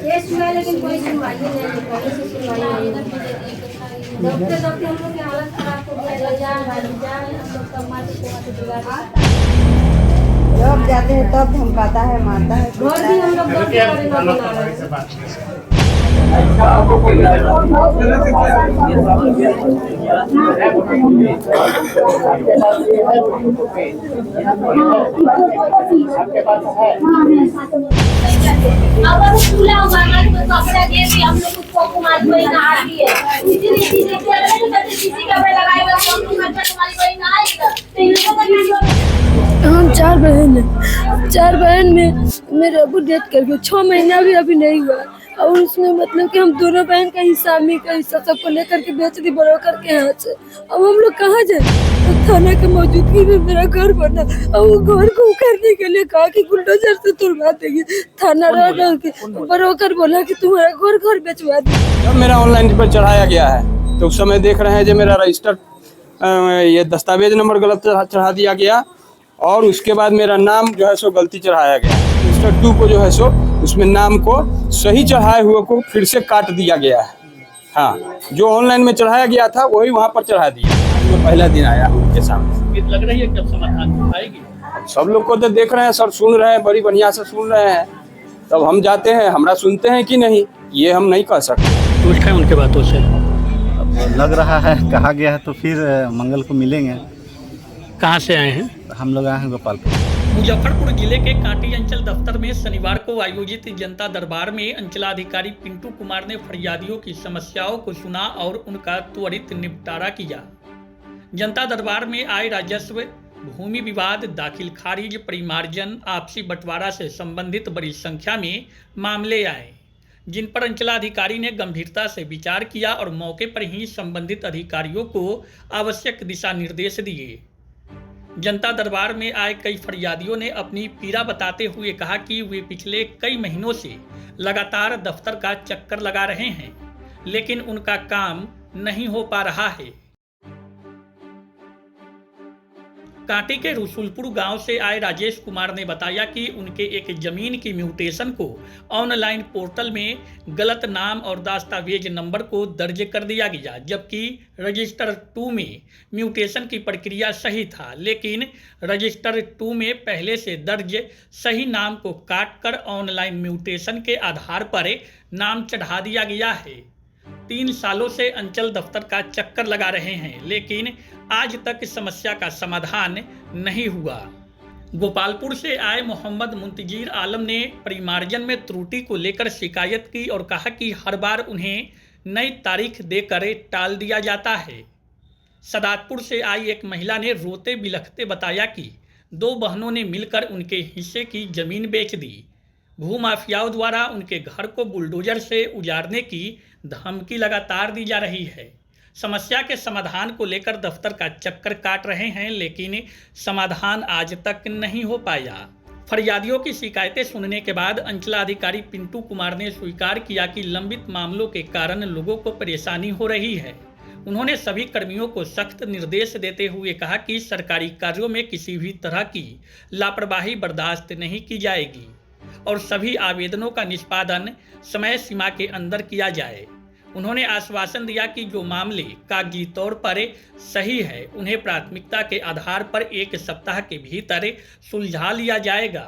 Case हुआ लेकिन कोई सुनवाई नहीं है, कहीं से सुनवाई नहीं है। दबते दबते हम लोग की हालत खराब हो गया, ले जाए हम लोग का मार के जुगाड़ जब जाते हैं तब धमकाता है, मारता है। घर भी हम लोग बंद करके ना बना रहे हैं। अगर खुला हुआ है तो कपड़ा दे भी हम लोग उसको कुमार कोई ना आती है इसी देखते हैं कि बच्चे सीसी कैमरे लगाए हुए हैं तो तुम्हारी कोई ना आएगा तो इन लोगों का हम 4 बहन हैं। 4 बहन में मेरे अबू डेथ कर गए, 6 महीना भी अभी नहीं हुआ। और उसमें मतलब कि हम दोनों बहन का हिस्सा, मी का हिस्सा सबको लेकर के बेच दी बरोकर के हाथ से। अब हम लोग कहाँ जाए? तो थाना की मौजूदगी में मेरा घर बना और वो घर को उखाड़ने के लिए कहा कि बुलडोजर से तुड़वा देंगे। थाना रह के बरोकर बोला कि तुम्हारा घर बेचवा दे। जब मेरा ऑनलाइन पर चढ़ाया गया है तो उस समय देख रहे हैं जो मेरा रजिस्टर ये दस्तावेज नंबर गलत चढ़ा दिया गया और उसके बाद मेरा नाम जो है सो गलती चढ़ाया गया। रजिस्टर 2 को जो है सो उसमें नाम को सही चढ़ाए हुए को फिर से काट दिया गया है। हाँ, जो ऑनलाइन में चढ़ाया गया था वही वहाँ पर चढ़ा दिया। जो पहला दिन आया उनके सामने लग रही है कब समाधान आएगी। सब लोग को तो देख रहे हैं सर, सुन रहे हैं, बड़ी बढ़िया से सुन रहे हैं। तब हम जाते हैं, हमरा सुनते हैं कि नहीं ये हम नहीं कह सकते। कुछ है उनके बातों से लग रहा है कहा गया है तो फिर मंगल को मिलेंगे। कहाँ से आए हैं? हम लोग आए हैं गोपालपुर। मुजफ्फरपुर जिले के कांटी अंचल दफ्तर में शनिवार को आयोजित जनता दरबार में अंचलाधिकारी पिंटू कुमार ने फरियादियों की समस्याओं को सुना और उनका त्वरित निपटारा किया। जनता दरबार में आए राजस्व, भूमि विवाद, दाखिल खारिज, परिमार्जन, आपसी बंटवारा से संबंधित बड़ी संख्या में मामले आए, जिन पर अंचलाधिकारी ने गंभीरता से विचार किया और मौके पर ही संबंधित अधिकारियों को आवश्यक दिशा निर्देश दिए। जनता दरबार में आए कई फरियादियों ने अपनी पीड़ा बताते हुए कहा कि वे पिछले कई महीनों से लगातार दफ्तर का चक्कर लगा रहे हैं, लेकिन उनका काम नहीं हो पा रहा है। कांटी के रसूलपुर गांव से आए राजेश कुमार ने बताया कि उनके एक जमीन की म्यूटेशन को ऑनलाइन पोर्टल में गलत नाम और दस्तावेज नंबर को दर्ज कर दिया गया, जबकि रजिस्टर 2 में म्यूटेशन की प्रक्रिया सही था, लेकिन रजिस्टर 2 में पहले से दर्ज सही नाम को काटकर ऑनलाइन म्यूटेशन के आधार पर नाम चढ़ा दिया गया है। 3 सालों से अंचल दफ्तर का चक्कर लगा रहे हैं, लेकिन आज तक इस समस्या का समाधान नहीं हुआ। गोपालपुर से आए मोहम्मद मुंतजीर आलम ने परिमार्जन में त्रुटि को लेकर शिकायत की और कहा कि हर बार उन्हें नई तारीख देकर टाल दिया जाता है। सदातपुर से आई एक महिला ने रोते बिलखते बताया कि 2 बहनों ने मिलकर उनके हिस्से की जमीन बेच दी। भूमाफियाओं द्वारा उनके घर को बुलडोजर से उजाड़ने की धमकी लगातार दी जा रही है। समस्या के समाधान को लेकर दफ्तर का चक्कर काट रहे हैं, लेकिन समाधान आज तक नहीं हो पाया। फरियादियों की शिकायतें सुनने के बाद अंचलाधिकारी पिंटू कुमार ने स्वीकार किया कि लंबित मामलों के कारण लोगों को परेशानी हो रही है। उन्होंने सभी कर्मियों को सख्त निर्देश देते हुए कहा कि सरकारी कार्यों में किसी भी तरह की लापरवाही बर्दाश्त नहीं की जाएगी और सभी आवेदनों का निष्पादन समय सीमा के अंदर किया जाए। उन्होंने आश्वासन दिया कि जो मामले कागजी तौर पर सही है उन्हें प्राथमिकता के आधार पर 1 सप्ताह के भीतर सुलझा लिया जाएगा।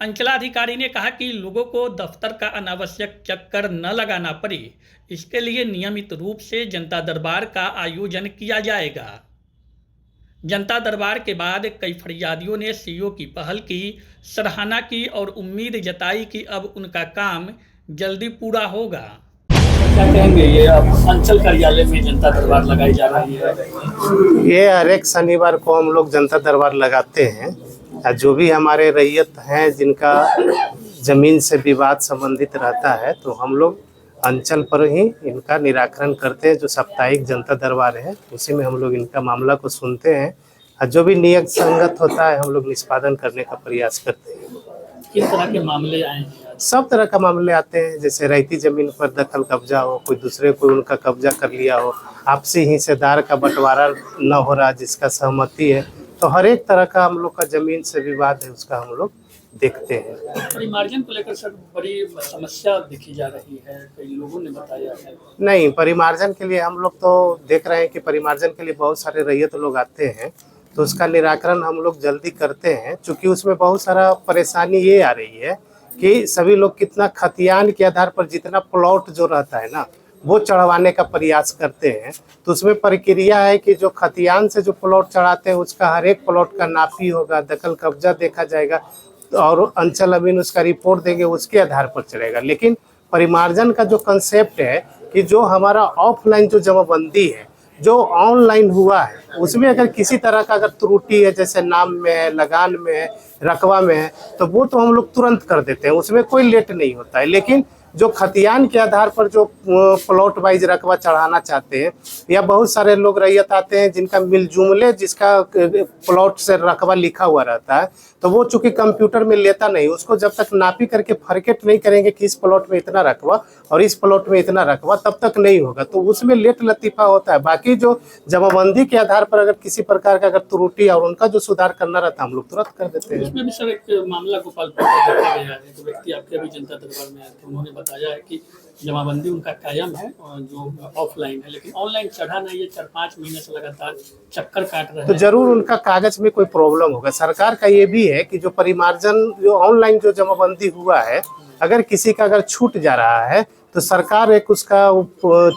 अंचलाधिकारी ने कहा कि लोगों को दफ्तर का अनावश्यक चक्कर न लगाना पड़े, इसके लिए नियमित रूप से जनता दरबार का आयोजन किया जाएगा। जनता दरबार के बाद कई फरियादियों ने सीईओ की पहल की सराहना की और उम्मीद जताई कि अब उनका काम जल्दी पूरा होगा। क्या कहेंगे, ये अब अंचल कार्यालय में जनता दरबार लगाई जा रही है? ये हर एक शनिवार को हम लोग जनता दरबार लगाते हैं। जो भी हमारे रैयत हैं जिनका जमीन से विवाद संबंधित रहता है तो हम लोग अंचल पर ही इनका निराकरण करते हैं। जो साप्ताहिक जनता दरबार है उसी में हम लोग इनका मामला को सुनते हैं और जो भी नियत संगत होता है हम लोग निष्पादन करने का प्रयास करते हैं। किस तरह के मामले आए? सब तरह का मामले आते हैं, जैसे रैयती जमीन पर दखल कब्जा हो, कोई दूसरे को उनका कब्जा कर लिया हो, आपसी हिस्सेदार का बंटवारा न हो रहा जिसका सहमति है, तो हर एक तरह का हम लोग का जमीन से विवाद है उसका हम लोग देखते हैं। परिमार्जन को लेकर सर बड़ी समस्या देखी जा रही है, कई लोगों ने बताया है। नहीं, परिमार्जन के लिए हम लोग तो देख रहे हैं कि परिमार्जन के लिए बहुत सारे रैयत लोग आते हैं, तो उसका निराकरण हम लोग जल्दी करते हैं। चूँकि उसमें बहुत सारा परेशानी ये आ रही है कि सभी लोग कितना खतियान के आधार पर जितना प्लॉट जो रहता है ना, वो चढ़वाने का प्रयास करते हैं। तो उसमें प्रक्रिया है कि जो खतियान से जो प्लॉट चढ़ाते हैं उसका हर एक प्लॉट का नापी होगा, दखल कब्जा देखा जाएगा और अंचल अमीन उसका रिपोर्ट देंगे, उसके आधार पर चलेगा। लेकिन परिमार्जन का जो कंसेप्ट है कि जो हमारा ऑफलाइन जो जमाबंदी है, जो ऑनलाइन हुआ है, उसमें अगर किसी तरह का अगर त्रुटि है, जैसे नाम में है, लगान में है, रकबा में है, तो वो तो हम लोग तुरंत कर देते हैं, उसमें कोई लेट नहीं होता है। लेकिन जो खतियान के आधार पर जो प्लॉट वाइज रकबा चढ़ाना चाहते हैं, या बहुत सारे लोग रैयत आते हैं जिनका मिलजुमले जिसका प्लॉट से रकबा लिखा हुआ रहता है, तो वो चूंकि कंप्यूटर में लेता नहीं, उसको जब तक नापी करके फरकेट नहीं करेंगे कि इस प्लॉट में इतना रकबा और इस प्लॉट में इतना रकबा, तब तक नहीं होगा। तो उसमें लेट लतीफ़ा होता है। बाकी जो जमाबंदी के आधार पर अगर किसी प्रकार का अगर त्रुटि और उनका जो सुधार करना रहता है, हम लोग तुरंत कर देते हैं। इसमें भी सर एक मामला गोपालपुर का देखा गया है, एक व्यक्ति आपके अभी जनता दरबार में आए थे, उन्होंने बताया है कि जमाबंदी उनका कायम है और जो ऑफलाइन है, लेकिन ऑनलाइन चढ़ा नहीं है। 4-5 महीने से लगातार चक्कर काट रहे हैं। तो जरूर उनका कागज में कोई प्रॉब्लम होगा। सरकार का ये भी है कि जो परिमार्जन जो ऑनलाइन जो जमाबंदी हुआ है, अगर किसी का अगर छूट जा रहा है तो सरकार एक उसका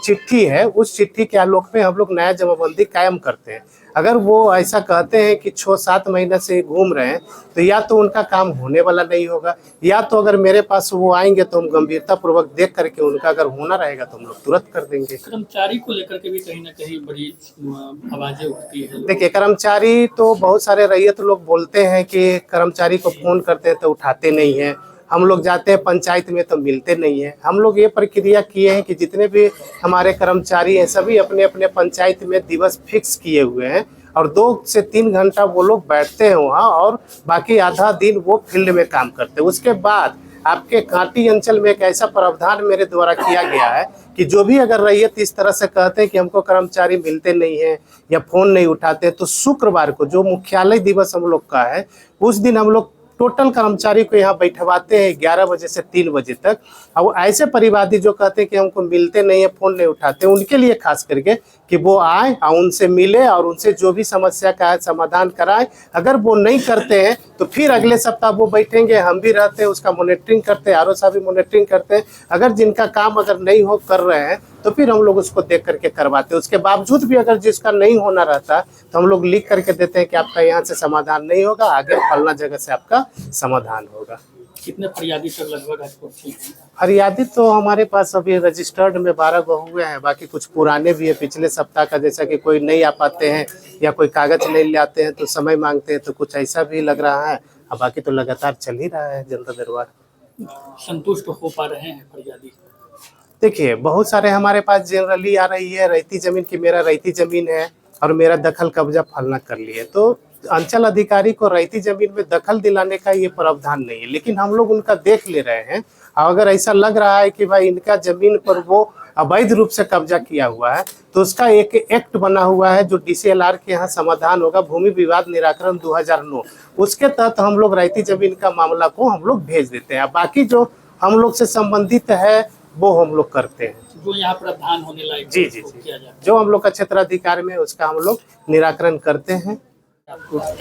चिट्ठी है, उस चिट्ठी के आलोक में हम लोग नया जमाबंदी कायम करते हैं। अगर वो ऐसा कहते हैं कि 6-7 महीने से घूम रहे हैं, तो या तो उनका काम होने वाला नहीं होगा, या तो अगर मेरे पास वो आएंगे तो हम गंभीरता पूर्वक देख करके उनका अगर होना रहेगा तो हम लोग तुरंत कर देंगे। कर्मचारी को लेकर के भी कहीं ना कहीं बड़ी आवाजें उठती है। देखिए, कर्मचारी तो बहुत सारे रैयत लोग बोलते हैं कि कर्मचारी को फोन करते हैं तो उठाते नहीं हैं, हम लोग जाते हैं पंचायत में तो मिलते नहीं हैं। हम लोग ये प्रक्रिया किए हैं कि जितने भी हमारे कर्मचारी हैं सभी अपने अपने पंचायत में दिवस फिक्स किए हुए हैं और 2 से 3 घंटा वो लोग बैठते हैं वहाँ और बाकी आधा दिन वो फील्ड में काम करते हैं। उसके बाद आपके कांटी अंचल में एक ऐसा प्रावधान मेरे द्वारा किया गया है कि जो भी अगर रैयत इस तरह से कहते हैं कि हमको कर्मचारी मिलते नहीं हैं या फ़ोन नहीं उठाते, तो शुक्रवार को जो मुख्यालय दिवस हम लोग का है, उस दिन हम लोग टोटल कर्मचारी को यहाँ बैठवाते हैं 11 बजे से 3 बजे तक। और ऐसे परिवादी जो कहते हैं कि हमको मिलते नहीं है, फ़ोन नहीं उठाते, उनके लिए खास करके कि वो आए और उनसे मिले और उनसे जो भी समस्या का है समाधान कराएं। अगर वो नहीं करते हैं तो फिर अगले सप्ताह वो बैठेंगे, हम भी रहते हैं, उसका मॉनिटरिंग करते हैं, आरओ साहब भी मॉनिटरिंग करते हैं। अगर जिनका काम अगर नहीं हो कर रहे हैं तो फिर हम लोग उसको देख करके करवाते हैं। उसके बावजूद भी अगर जिसका नहीं होना रहता तो हम लोग लिख करके देते हैं कि आपका यहाँ से समाधान नहीं होगा, आगे फलना जगह से आपका समाधान होगा। कितने फरियादी सर लगभग आपको? फरियादी तो हमारे पास अभी रजिस्टर्ड में 12 गो हुए हैं, बाकी कुछ पुराने भी है पिछले सप्ताह का, जैसा कि कोई नहीं आ पाते हैं या कोई कागज नहीं ले आते हैं तो समय मांगते हैं, तो कुछ ऐसा भी लग रहा है। अब बाकी तो लगातार चल ही रहा है जनता दरबार। संतुष्ट हो पा रहे हैं फरियादी? देखिए, बहुत सारे हमारे पास जनरली आ रही है रैयती जमीन की, मेरा रैयती जमीन है और मेरा दखल कब्जा फलना कर लिए, तो अंचल अधिकारी को रैयती जमीन में दखल दिलाने का ये प्रावधान नहीं है, लेकिन हम लोग उनका देख ले रहे हैं। और अगर ऐसा लग रहा है कि भाई इनका जमीन पर वो अवैध रूप से कब्जा किया हुआ है, तो उसका एक एक्ट बना हुआ है जो DCLR के यहाँ समाधान होगा, भूमि विवाद निराकरण 2009, उसके तहत हम लोग रैयती जमीन का मामला को हम लोग भेज देते हैं। बाकी जो हम लोग से संबंधित है वो हम लोग करते हैं, जो यहाँ प्रावधान होने लायक जी जी जी, जो हम लोग का क्षेत्राधिकार में उसका हम लोग निराकरण करते हैं।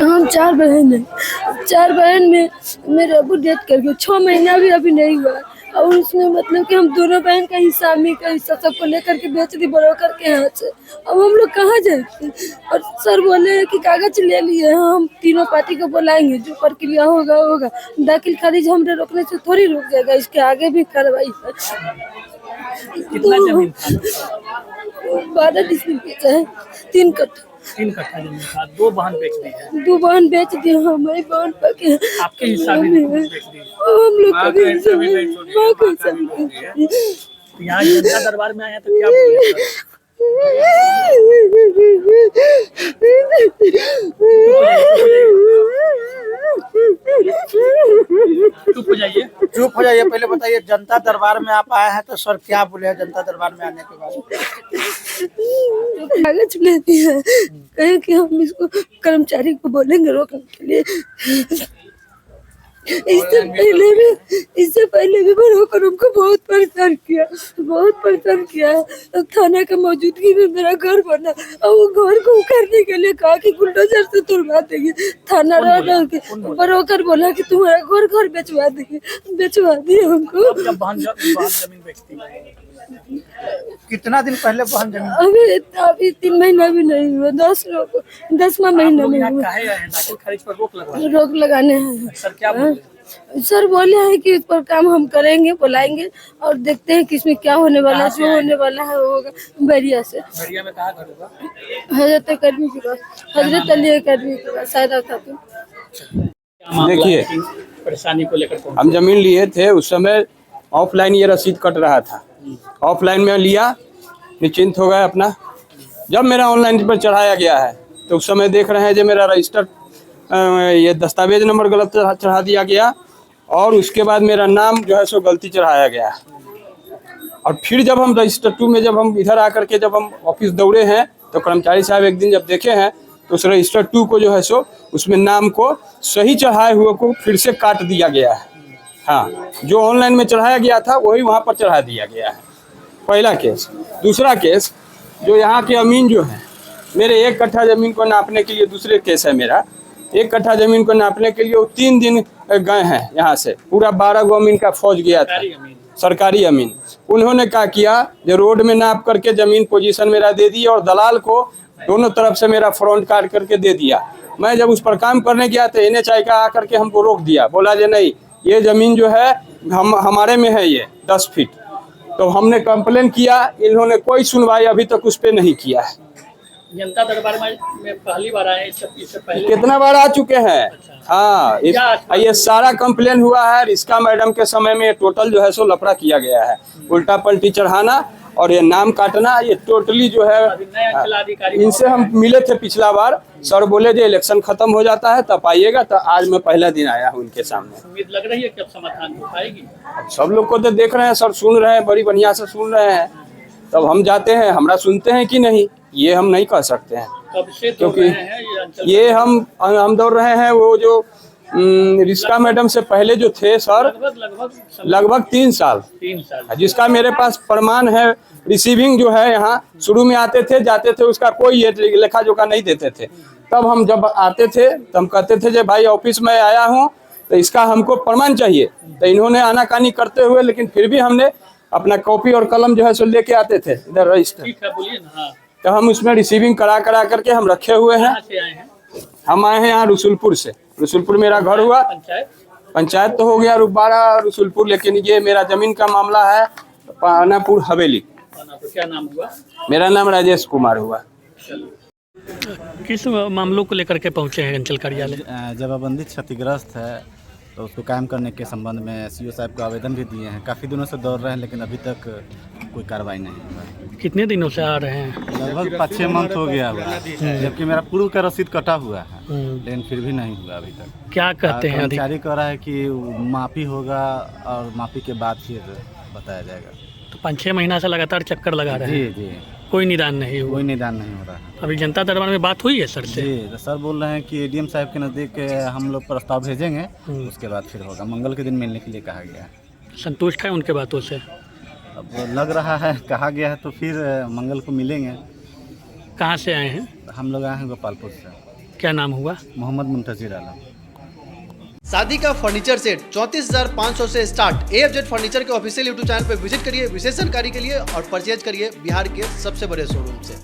हम 4 बहन हैं। 4 बहन में मेरे अबू डेथ कर गए, 6 महीना भी अभी नहीं हुआ। और उसमें मतलब कि हम दोनों बहन का हिस्सा, अम्मी का हिस्सा सबको लेकर के बेच दी ब्रोकर के हाथ से। अब हम लोग कहाँ जाए? और सर बोले कि कागज ले लिए हैं, हम तीनों पार्टी को बुलाएंगे, जो प्रक्रिया होगा होगा। दाखिल खारिज हमने रोकने से थोड़ी रुक जाएगा, इसके आगे भी कार्रवाई है। कितना जमीन था? 12 डिसमिल बेचा है, 3 कट्ठा। 3 कट्ठा जमीन था, 2 बहन बेच दी है। 2 बहन बेच दी, हमारी बहन पके आपके हिस्सा भी बेच दी? हम लोग का भी हिस्सा भी। यहाँ जनता दरबार में आया तो क्या बोले? चुप हो जाइए, चुप हो जाइए। पहले बताइए, जनता दरबार में आप आए हैं तो सर क्या बोले हैं जनता दरबार में आने के बाद? कागज ले दिया, कहे कि हम इसको कर्मचारी को बोलेंगे रोकने के लिए। इससे पहले भी बरोकर हमको बहुत परेशान किया है। थाना का मौजूदगी में मेरा घर बना और वो घर को उखाड़ने के लिए कहा कि बुलडोजर से तुड़वा देंगे। थाना रह के बरोकर बोला कि तुम्हारा घर बेचवा देंगे, बेचवा दिए हमको। जब बहन जमीन बेचती है कितना दिन पहले बहन जमीन अभी 3 महीना भी नहीं हुआ, 10वां महीना में हुआ। काहे आए हैं? दाखिल खारिज पर रोक लगाने हैं। सर क्या बोले? सर बोले हैं कि इस पर काम हम करेंगे, बुलाएंगे और देखते हैं कि इसमें क्या होने वाला है। जो होने वाला है वो होगा। बैरिया से। बैरिया में कहाँ घर होगा? हजरत अकेडमी के पास, हजरत अली अकेडमी के पास, सायदा खातून। देखिए, परेशानी को लेकर हम जमीन लिए थे, उस समय ऑफलाइन ये रसीद कट रहा था। ऑफलाइन में लिया, निश्चिंत हो गए अपना। जब मेरा ऑनलाइन पर चढ़ाया गया है तो उस समय देख रहे हैं जो मेरा रजिस्टर ये दस्तावेज नंबर गलत चढ़ा दिया गया और उसके बाद मेरा नाम जो है सो गलती चढ़ाया गया। और फिर जब हम रजिस्टर 2 में जब हम इधर आकर के जब हम ऑफिस दौड़े हैं तो कर्मचारी साहब एक दिन जब देखे हैं तो उस रजिस्टर 2 को जो है सो उसमें नाम को सही चढ़ाए हुए को फिर से काट दिया गया है। हाँ, जो ऑनलाइन में चढ़ाया गया था वही वहाँ पर चढ़ा दिया गया है। पहला केस। दूसरा केस, जो यहाँ के अमीन जो है, मेरे 1 कट्ठा ज़मीन को नापने के लिए, दूसरे केस है मेरा, 1 कट्ठा ज़मीन को नापने के लिए वो 3 दिन गए हैं यहाँ से। पूरा 12 गो अमीन का फौज गया था, सरकारी अमीन। उन्होंने क्या किया, जो रोड में नाप करके ज़मीन पोजीशन मेरा दे दी और दलाल को दोनों तरफ से मेरा फ्रंट काट करके दे दिया। मैं जब उस पर काम करने गया तो NHI का आकर के हमको रोक दिया, बोला जे नहीं, ये ज़मीन जो है हमारे में है, ये 10 फीट। तो हमने कंप्लेन किया, इन्होंने कोई सुनवाई अभी तक उस पर नहीं किया है। जनता दरबार में पहली बार आए? इससे पहले कितना बार आ चुके हैं? हाँ, ये सारा कंप्लेन हुआ है। रिस्का मैडम के समय में टोटल जो है सो लफड़ा किया गया है। उल्टा पलटी चढ़ाना और ये नाम काटना, ये टोटली जो है। इनसे हम मिले थे पिछला बार, सर बोले जो इलेक्शन खत्म हो जाता है तब आइएगा। तो आज मैं पहला दिन आया हूँ उनके सामने। उम्मीद लग रही है कि अब समाधान हो पाएगी? सब लोग को तो देख रहे हैं सर, सुन रहे हैं, बड़ी बढ़िया से सुन रहे हैं। तब हम जाते हैं, हमरा सुनते हैं कि नहीं ये हम नहीं कह सकते हैं, क्योंकि ये हम दौड़ रहे हैं। वो जो रिस्का मैडम से पहले जो थे सर, लगभग 3 साल, जिसका मेरे पास प्रमाण है। रिसीविंग जो है यहाँ शुरू में आते थे, जाते थे, उसका कोई ये लेखा जोखा नहीं देते थे। तब हम जब आते थे तो हम कहते थे जो भाई ऑफिस में आया हूँ तो इसका हमको प्रमाण चाहिए। तो इन्होंने आनाकानी करते हुए, लेकिन फिर भी हमने अपना कॉपी और कलम जो है सो लेके आते थे इधर रजिस्टर। तो हम उसमें रिसीविंग करा करके हम रखे हुए हैं। हम आए हैं यहाँ रसुलपुर से। रसुलपुर मेरा घर हुआ, पंचायत तो हो गया रुबारा रसुलपुर, लेकिन ये मेरा जमीन का मामला है पानापुर हवेली। क्या नाम हुआ? मेरा नाम राजेश कुमार हुआ। किस मामलों को लेकर के पहुंचे हैं अंचल कार्यालय? जमाबंदी क्षतिग्रस्त है तो उसको कायम करने के संबंध में CO साहब को आवेदन भी दिए हैं। काफ़ी दिनों से दौड़ रहे हैं लेकिन अभी तक कोई कार्रवाई नहीं हुआ। कितने दिनों से आ रहे हैं? लगभग 5-6 मंथ हो गया हुआ, जबकि मेरा पूर्व का रसीद कटा हुआ है, लेकिन फिर भी नहीं हुआ अभी तक। क्या कहते हैं? कर्मचारी कह रहा है कि माफ़ी होगा और माफ़ी के बाद फिर बताया जाएगा। तो 5-6 महीना से लगातार चक्कर लगा रहे हैं? जी, कोई निदान नहीं हुआ? कोई निदान नहीं हो रहा है। अभी जनता दरबार में बात हुई है सर से? जी, तो सर बोल रहे हैं कि ADM साहब के नज़दीक हम लोग प्रस्ताव भेजेंगे, उसके बाद फिर होगा। मंगल के दिन मिलने के लिए कहा गया है। संतुष्ट है उनके बातों से? अब लग रहा है, कहा गया है, तो फिर मंगल को मिलेंगे। कहाँ से आए हैं? हम लोग आए हैं गोपालपुर से। क्या नाम हुआ? मोहम्मद मुंतजिर आलम। शादी का फर्नीचर सेट 34,500 से स्टार्ट। AFZ फर्नीचर के ऑफिशियल YouTube चैनल पर विजिट करिए विशेष जानकारी के लिए और परचेज करिए बिहार के सबसे बड़े शोरूम से।